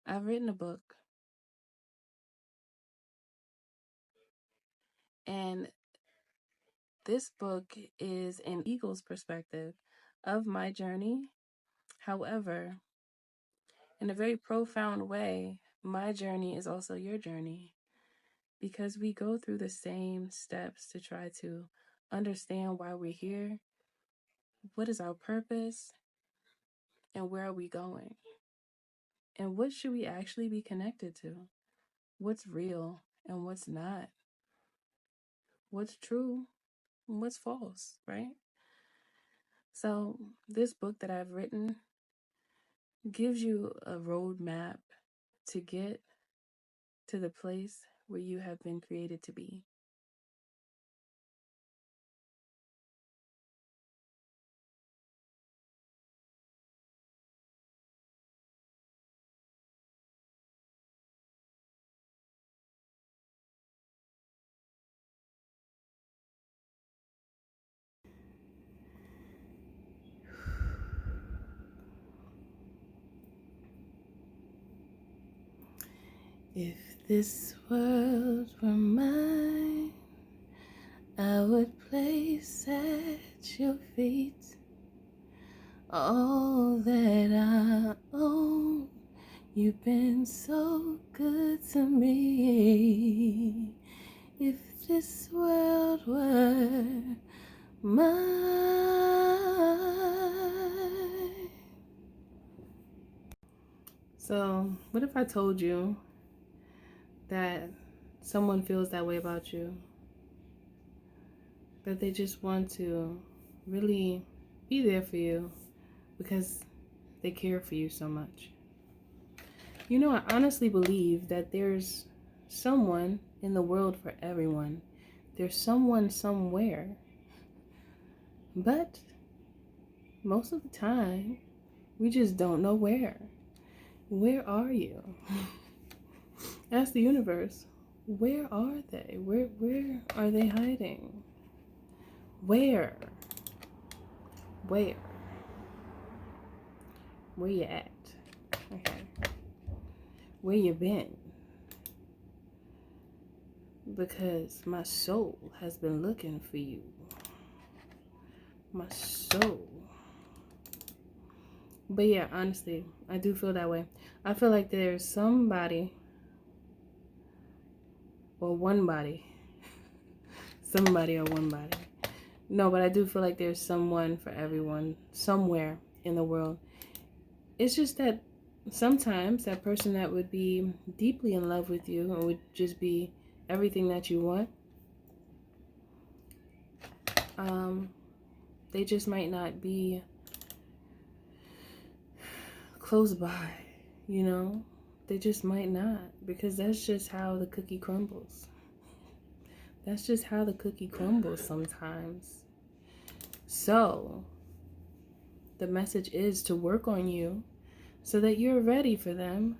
I've written a book, and this book is an eagle's perspective of my journey. However, in a very profound way, my journey is also your journey because we go through the same steps to try to understand why we're here, what is our purpose, and where are we going, and what should we actually be connected to, what's real and what's not, what's true and what's false, right? So, this book that I've written gives you a roadmap to get to the place where you have been created to be. If this world were mine, I would place at your feet all that I own. You've been so good to me. If this world were mine. So, what if I told you that someone feels that way about you? That they just want to really be there for you because they care for you so much. You know, I honestly believe that there's someone in the world for everyone. There's someone somewhere. But most of the time, we just don't know where. Where are you? Ask the universe. Where are they? Where are they hiding? Where? Where? Where you at? Okay. Where you been? Because my soul has been looking for you. My soul. But yeah, honestly, I do feel that way. I feel like there's somebody or one body. Somebody or one body. No, but I do feel like there's someone for everyone somewhere in the world. It's just that sometimes that person that would be deeply in love with you and would just be everything that you want, they just might not be close by, you know? They just might not, because that's just how the cookie crumbles. That's just how the cookie crumbles sometimes. So, the message is to work on you so that you're ready for them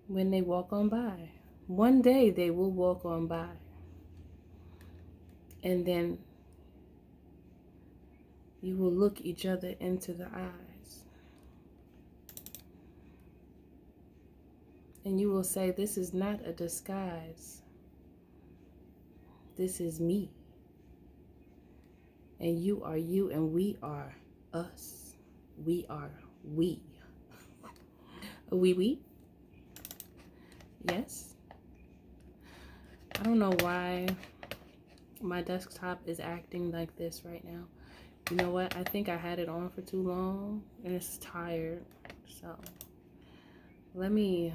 when they walk on by. One day they will walk on by. And then you will look each other into the eyes. And you will say, this is not a disguise. This is me. And you are you, and we are us. We are we. We? Yes. I don't know why my desktop is acting like this right now. You know what? I think I had it on for too long and it's tired. So let me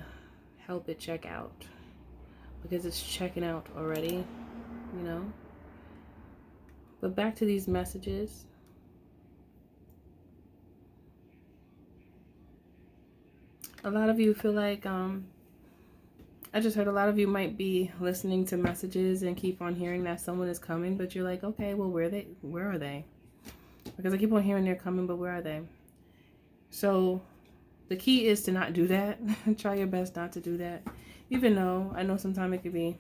help it check out because it's checking out already, you know? But back to these messages. A lot of you feel like, I just heard a lot of you might be listening to messages and keep on hearing that someone is coming, but you're like, okay, well, where are they? Because I keep on hearing they're coming, but where are they? So the key is to not do that. Try your best not to do that. Even though I know sometimes it could be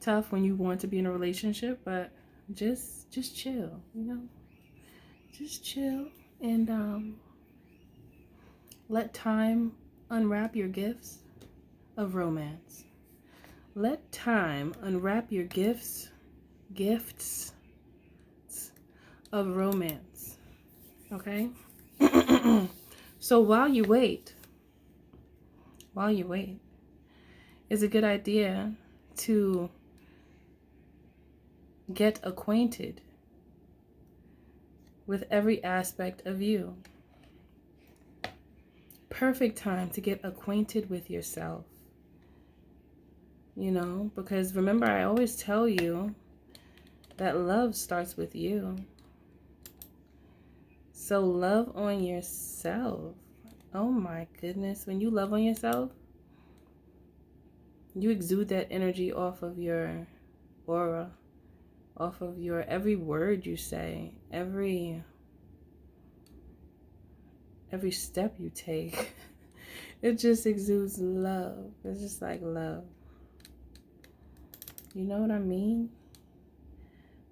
tough when you want to be in a relationship, but just chill, you know? Just chill and let time unwrap your gifts of romance. Let time unwrap your gifts of romance. Okay? So while you wait, it's a good idea to get acquainted with every aspect of you. Perfect time to get acquainted with yourself. You know, because remember, I always tell you that love starts with you. So love on yourself. Oh my goodness. When you love on yourself, you exude that energy off of your aura, off of your every word you say, every step you take. It just exudes love. It's just like love. You know what I mean?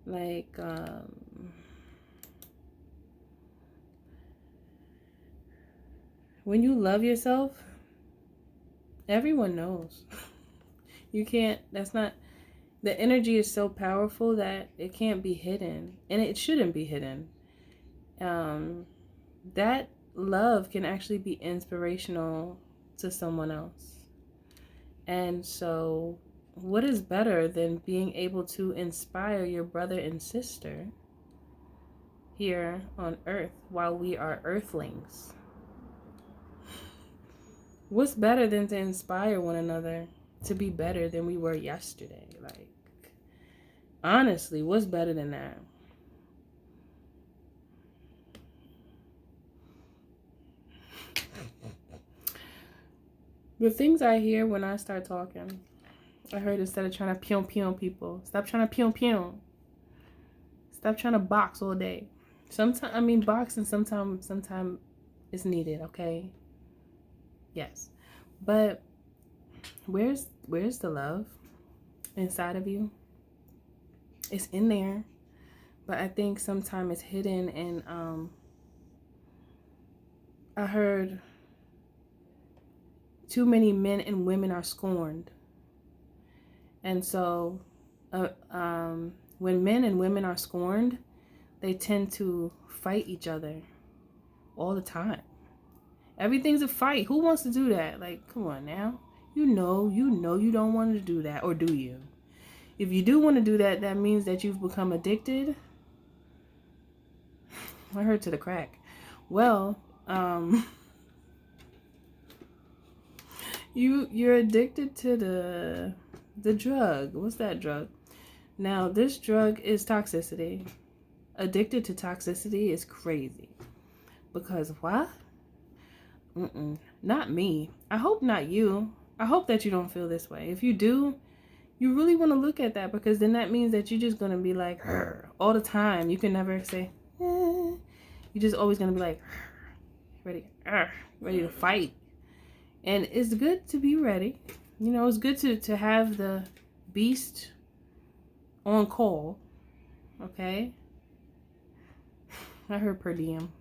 Like, when you love yourself, everyone knows. You can't, that's not, the energy is so powerful that it can't be hidden. And it shouldn't be hidden. That love can actually be inspirational to someone else. And so, what is better than being able to inspire your brother and sister here on earth while we are earthlings? What's better than to inspire one another to be better than we were yesterday? Like, honestly, what's better than that? The things I hear when I start talking, I heard instead of trying to pew people, stop trying to pew. Stop trying to box all day. Sometimes, I mean, boxing sometimes is needed, okay? Yes. But where's the love inside of you? It's in there. But I think sometimes it's hidden, and I heard too many men and women are scorned. And so when men and women are scorned, they tend to fight each other all the time. Everything's a fight. Who wants to do that? Like, come on now. You know you don't want to do that, or do you? If you do want to do that, that means that you've become addicted. I heard to the crack. Well, you're addicted to the drug. What's that drug? Now, this drug is toxicity. Addicted to toxicity is crazy. Because what? Not me. I hope not you. I hope that you don't feel this way. If you do, you really want to look at that, because then that means that you're just going to be like all the time. You can never say, You're just always going to be like ready to fight. And it's good to be ready. You know, it's good to have the beast on call. Okay? I heard per diem.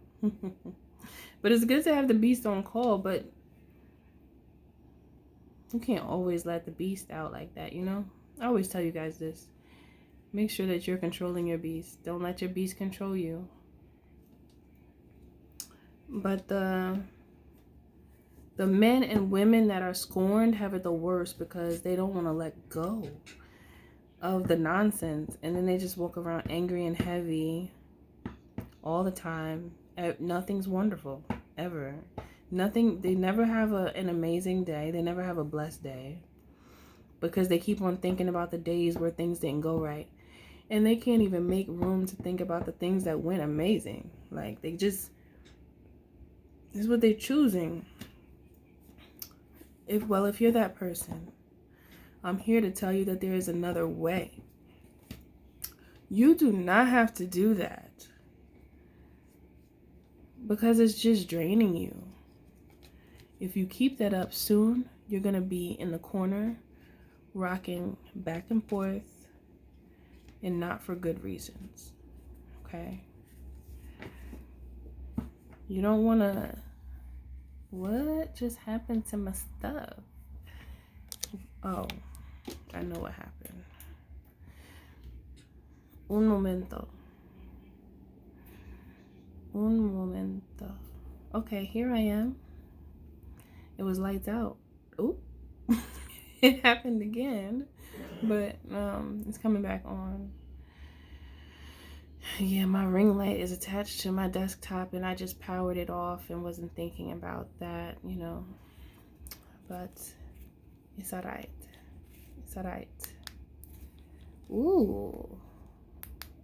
But it's good to have the beast on call, but you can't always let the beast out like that, you know? I always tell you guys this. Make sure that you're controlling your beast. Don't let your beast control you. But the men and women that are scorned have it the worst, because they don't want to let go of the nonsense. And then they just walk around angry and heavy all the time. Nothing's wonderful, ever. Nothing. They never have an amazing day. They never have a blessed day, because they keep on thinking about the days where things didn't go right. And they can't even make room to think about the things that went amazing. Like, they just, this is what they're choosing. If you're that person, I'm here to tell you that there is another way. You do not have to do that, because it's just draining you. If you keep that up, soon you're going to be in the corner, rocking back and forth, and not for good reasons. Okay? You don't want to What just happened to my stuff? Oh, I know what happened. Un momento. Un momento. Okay, here I am. It was lights out. Oop. It happened again. But it's coming back on. Yeah, my ring light is attached to my desktop and I just powered it off and wasn't thinking about that, you know. But it's alright. It's alright. Ooh.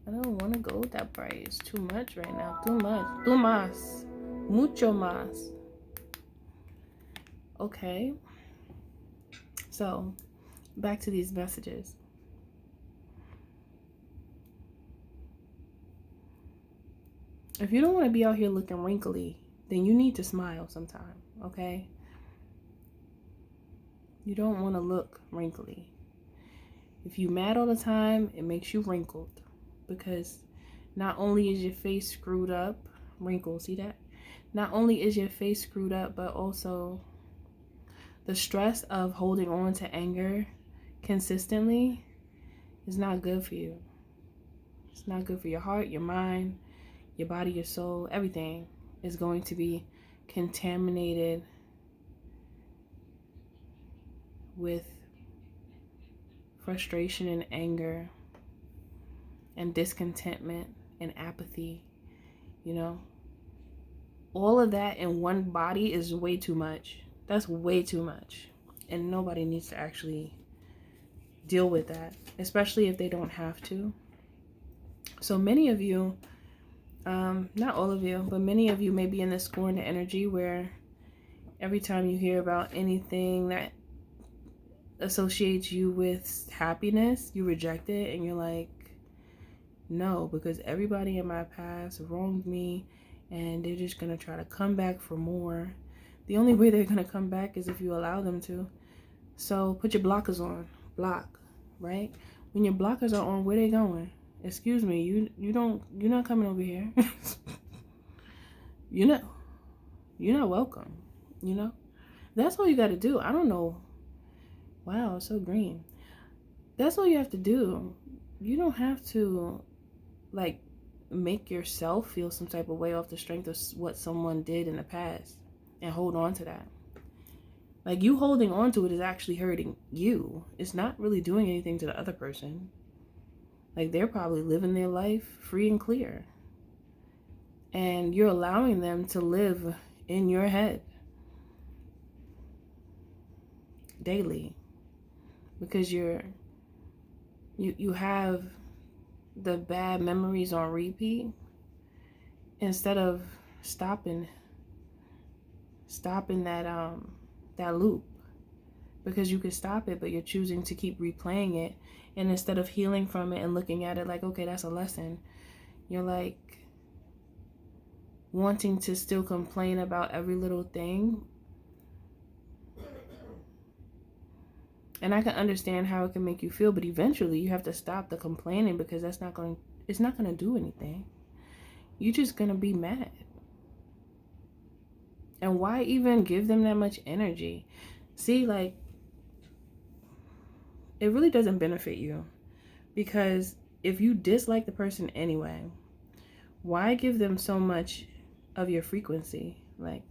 I don't want to go that bright. It's too much right now. Too much. Too más. Mucho más. Okay. So, back to these messages. If you don't want to be out here looking wrinkly, then you need to smile sometime, okay? You don't want to look wrinkly. If you mad all the time, it makes you wrinkled. Because not only is your face screwed up, wrinkles, see that? Not only is your face screwed up, but also the stress of holding on to anger consistently is not good for you. It's not good for your heart, your mind, your body, your soul. Everything is going to be contaminated with frustration and anger and discontentment and apathy, you know. All of that in one body is way too much. That's way too much. And nobody needs to actually deal with that, especially if they don't have to. So many of you, not all of you, but many of you may be in this scorned energy where every time you hear about anything that associates you with happiness, you reject it and you're like, no, because everybody in my past wronged me and they're just going to try to come back for more. The only way they're going to come back is if you allow them to. So put your blockers on. Block, right? When your blockers are on, where they going? Excuse me, you're not coming over here. You're not welcome, you know? That's all you got to do. I don't know. Wow, it's so green. That's all you have to do. You don't have to like make yourself feel some type of way off the strength of what someone did in the past and hold on to that. Like, you holding on to it is actually hurting you. It's not really doing anything to the other person. Like, they're probably living their life free and clear. And you're allowing them to live in your head daily. Because you have the bad memories on repeat instead of stopping that loop. Because you could stop it, but you're choosing to keep replaying it. And instead of healing from it and looking at it like, okay, that's a lesson, you're like wanting to still complain about every little thing. And I can understand how it can make you feel, but eventually you have to stop the complaining, because it's not going to do anything. You're just going to be mad. And why even give them that much energy? See, like, it really doesn't benefit you, because if you dislike the person anyway, why give them so much of your frequency? Like,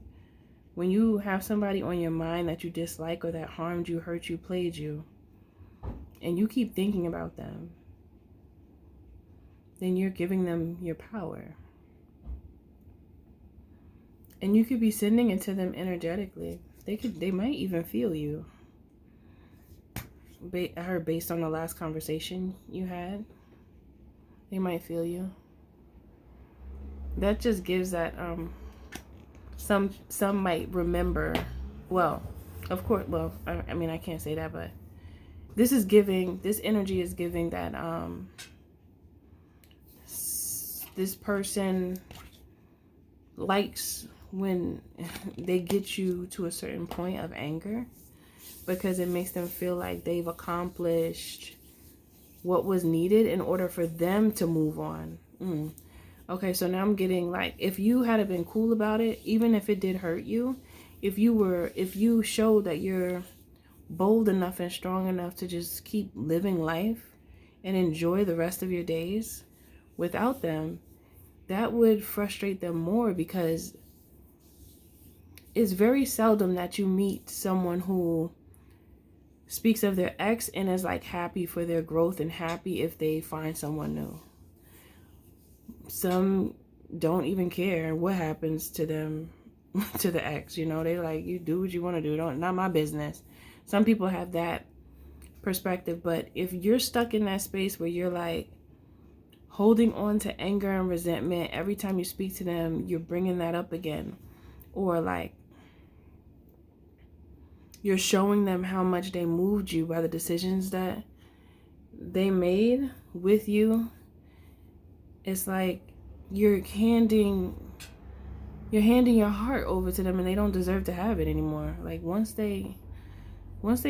when you have somebody on your mind that you dislike or that harmed you, hurt you, played you, and you keep thinking about them, then you're giving them your power. And you could be sending it to them energetically. They might even feel you. I heard based on the last conversation you had, they might feel you. That just gives that some might remember. Well, of course, well, I mean, I can't say that, but this energy is giving that this person likes when they get you to a certain point of anger, because it makes them feel like they've accomplished what was needed in order for them to move on. Okay, so now I'm getting like, if you had been cool about it, even if it did hurt you, if you show that you're bold enough and strong enough to just keep living life and enjoy the rest of your days without them, that would frustrate them more, because it's very seldom that you meet someone who speaks of their ex and is like happy for their growth and happy if they find someone new. Some don't even care what happens to them, to the ex, you know, they like, you do what you want to do, not my business. Some people have that perspective, but if you're stuck in that space where you're like holding on to anger and resentment, every time you speak to them, you're bringing that up again, or like you're showing them how much they moved you by the decisions that they made with you, it's like you're handing your heart over to them, and they don't deserve to have it anymore. Like once they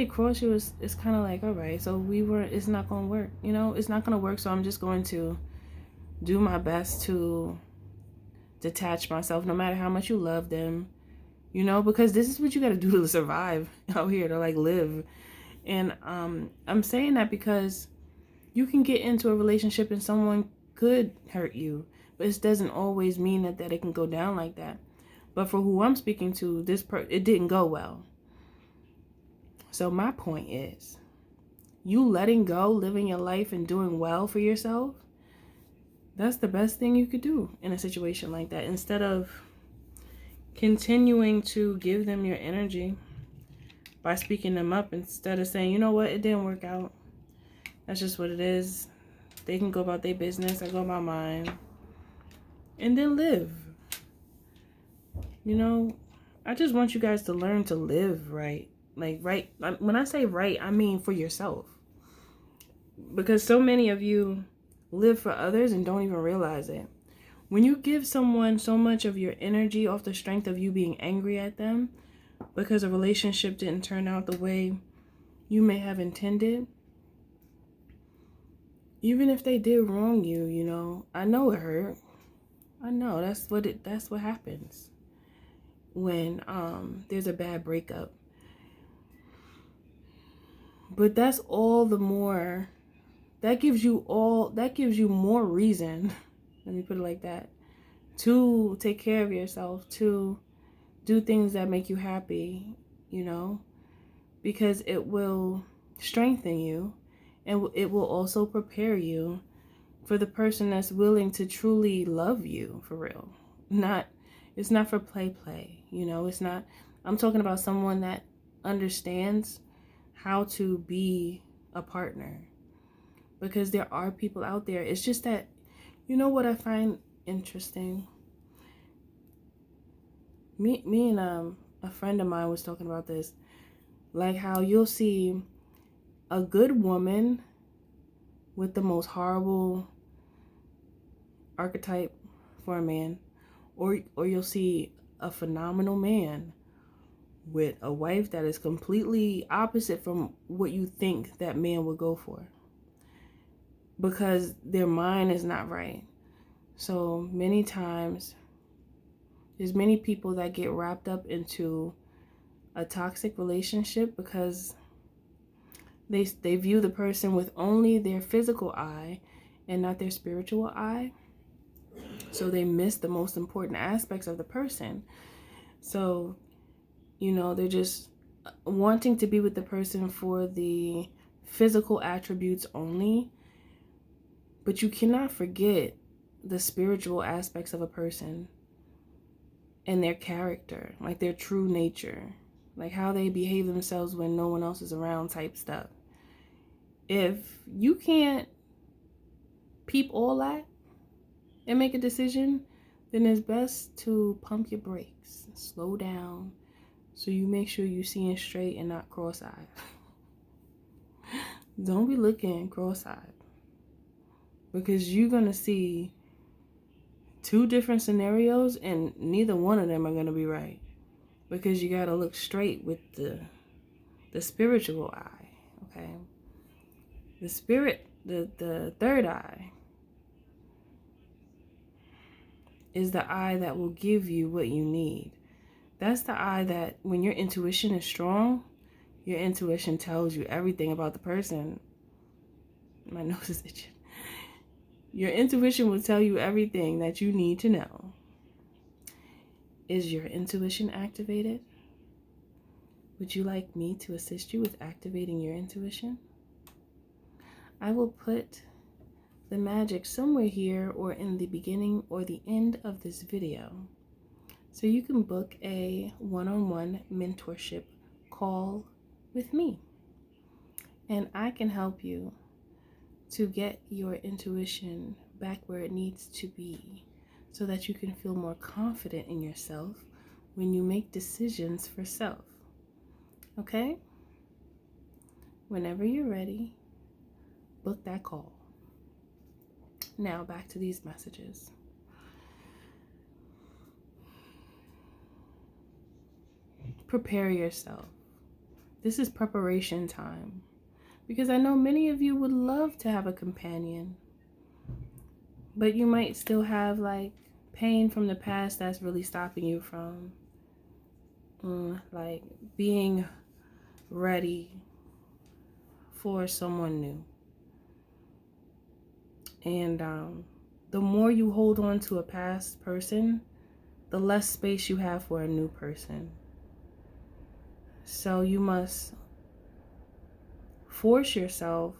cross you, it's kind of like, all right, so it's not gonna work, you know, it's not gonna work, so I'm just going to do my best to detach myself, no matter how much you love them, you know, because this is what you got to do to survive out here, to like live. And I'm saying that because you can get into a relationship and someone could hurt you, but it doesn't always mean that it can go down like that. But for who I'm speaking to, it didn't go well. So my point is, you letting go, living your life and doing well for yourself, that's the best thing you could do in a situation like that, instead of continuing to give them your energy by speaking them up, instead of saying, you know what, it didn't work out. That's just what it is. They can go about their business, I go about mine. And then live. You know, I just want you guys to learn to live right. Like right, when I say right, I mean for yourself. Because so many of you live for others and don't even realize it. When you give someone so much of your energy off the strength of you being angry at them because a relationship didn't turn out the way you may have intended, even if they did wrong you, you know, I know it hurt. I know that's what happens when there's a bad breakup. But that's all the more, that gives you more reason, let me put it like that, to take care of yourself, to do things that make you happy, you know, because it will strengthen you, and it will also prepare you for the person that's willing to truly love you for real. It's not for play, you know, it's not, I'm talking about someone that understands how to be a partner, because there are people out there. It's just that, you know what I find interesting? Me and a friend of mine was talking about this, like how you'll see a good woman with the most horrible archetype for a man, or you'll see a phenomenal man with a wife that is completely opposite from what you think that man would go for, because their mind is not right. So many times there's many people that get wrapped up into a toxic relationship because they view the person with only their physical eye and not their spiritual eye. So they miss the most important aspects of the person. So, you know, they're just wanting to be with the person for the physical attributes only. But you cannot forget the spiritual aspects of a person and their character, like their true nature, like how they behave themselves when no one else is around type stuff. If you can't peep all that and make a decision, then it's best to pump your brakes, slow down, so you make sure you're seeing straight and not cross-eyed. Don't be looking cross-eyed, because you're going to see two different scenarios and neither one of them are going to be right, because you got to look straight with the spiritual eye, okay? The spirit, the third eye is the eye that will give you what you need. That's the eye that when your intuition is strong, your intuition tells you everything about the person. My nose is itching. Your intuition will tell you everything that you need to know. Is your intuition activated? Would you like me to assist you with activating your intuition? I will put the magic somewhere here or in the beginning or the end of this video, so you can book a one-on-one mentorship call with me, and I can help you to get your intuition back where it needs to be, so that you can feel more confident in yourself when you make decisions for self. Okay? Whenever you're ready, book that call. Now back to these messages. Prepare yourself. This is preparation time, because I know many of you would love to have a companion, but you might still have like pain from the past that's really stopping you from like being ready for someone new. And the more you hold on to a past person, the less space you have for a new person. So you must force yourself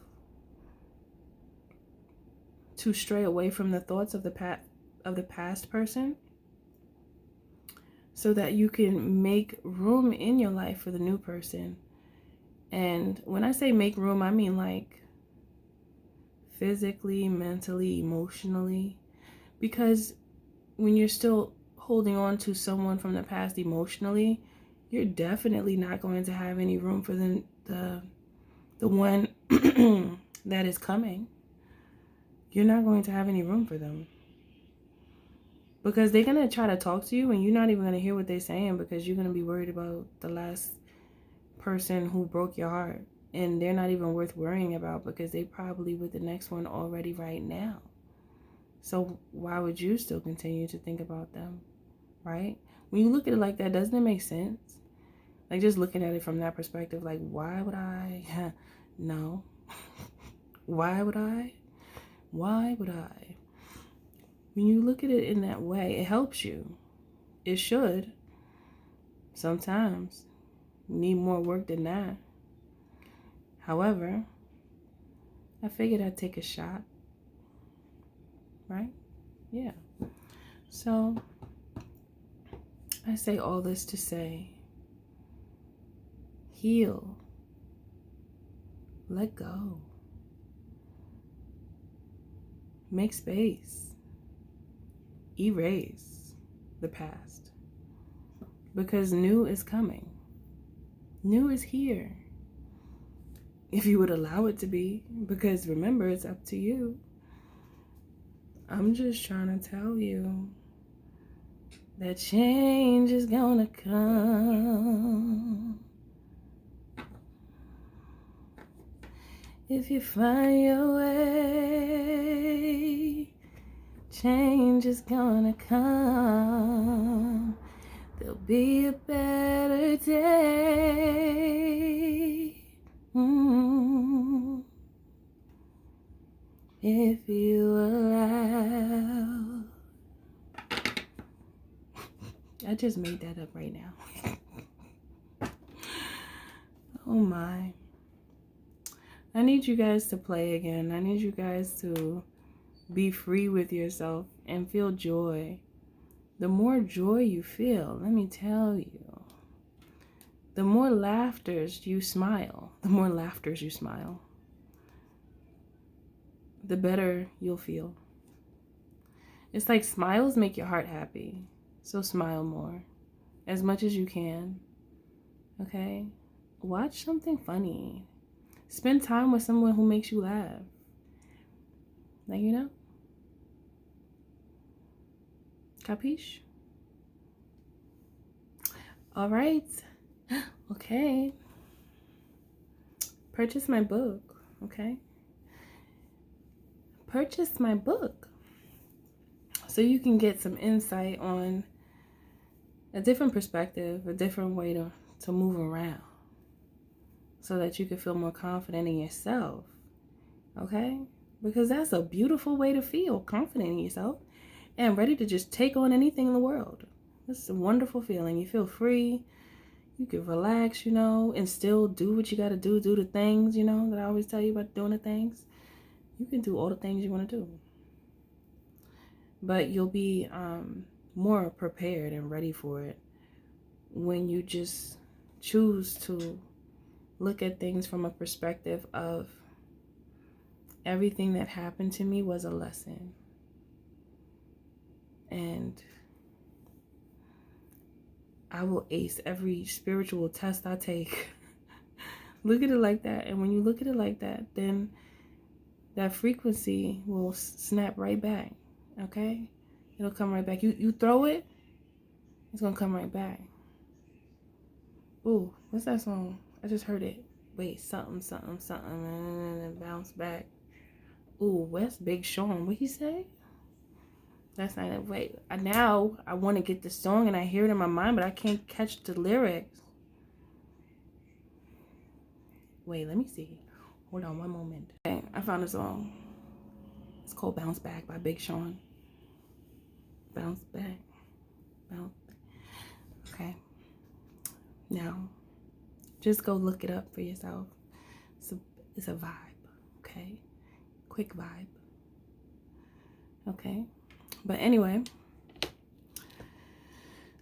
to stray away from the thoughts of the past person, so that you can make room in your life for the new person. And when I say make room, I mean like physically, mentally, emotionally. Because when you're still holding on to someone from the past emotionally, you're definitely not going to have any room for the one that is coming. You're not going to have any room for them, because they're going to try to talk to you and you're not even going to hear what they're saying, because you're going to be worried about the last person who broke your heart, and they're not even worth worrying about, because they probably with the next one already right now. So why would you still continue to think about them, right? When you look at it like that, doesn't it make sense? Like, just looking at it from that perspective, like, why would I? No. Why would I? Why would I? When you look at it in that way, it helps you. It should. Sometimes you need more work than that. However, I figured I'd take a shot, right? Yeah. So I say all this to say, heal, let go, make space, erase the past, because new is coming. New is here, if you would allow it to be, because remember, it's up to you. I'm just trying to tell you that change is gonna come. If you find your way, change is gonna come. There'll be a better day. If you allow. I just made that up right now. Oh my. I need you guys to play again. I need you guys to be free with yourself and feel joy. The more joy you feel, let me tell you, the more laughters you smile, the better you'll feel. It's like smiles make your heart happy. So smile more, as much as you can. Okay? Watch something funny. Spend time with someone who makes you laugh. Like, you know? Capiche? All right. Okay. Purchase my book, okay? Purchase my book so you can get some insight on a different perspective, a different way to move around so that you can feel more confident in yourself. Okay? Because that's a beautiful way to feel, confident in yourself and ready to just take on anything in the world. It's a wonderful feeling. You feel free. You can relax, you know, and still do what you got to do the things, you know, that I always tell you about doing the things. You can do all the things you want to do. But you'll be more prepared and ready for it when you just choose to look at things from a perspective of everything that happened to me was a lesson. And I will ace every spiritual test I take. Look at it like that. And when you look at it like that, then that frequency will snap right back. Okay? It'll come right back. You throw it, it's going to come right back. Ooh, what's that song? I just heard it. Wait, something, something, something, and then bounce back. Ooh, what's Big Sean? What he say? That's not it. Wait, now I want to get the song and I hear it in my mind, but I can't catch the lyrics. Wait, let me see. Hold on one moment. Okay, I found a song. It's called Bounce Back by Big Sean. Bounce back. Bounce back. Okay. Now, just go look it up for yourself. It's a vibe, okay? Quick vibe. Okay? But anyway,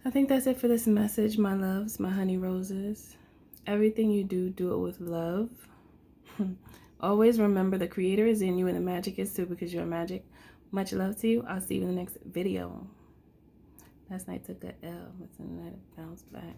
I think that's it for this message, my loves, my honey roses. Everything you do, do it with love. Always remember the creator is in you and the magic is too, because you're magic. Much love to you. I'll see you in the next video. Last night took a L. What's in that? Bounce back.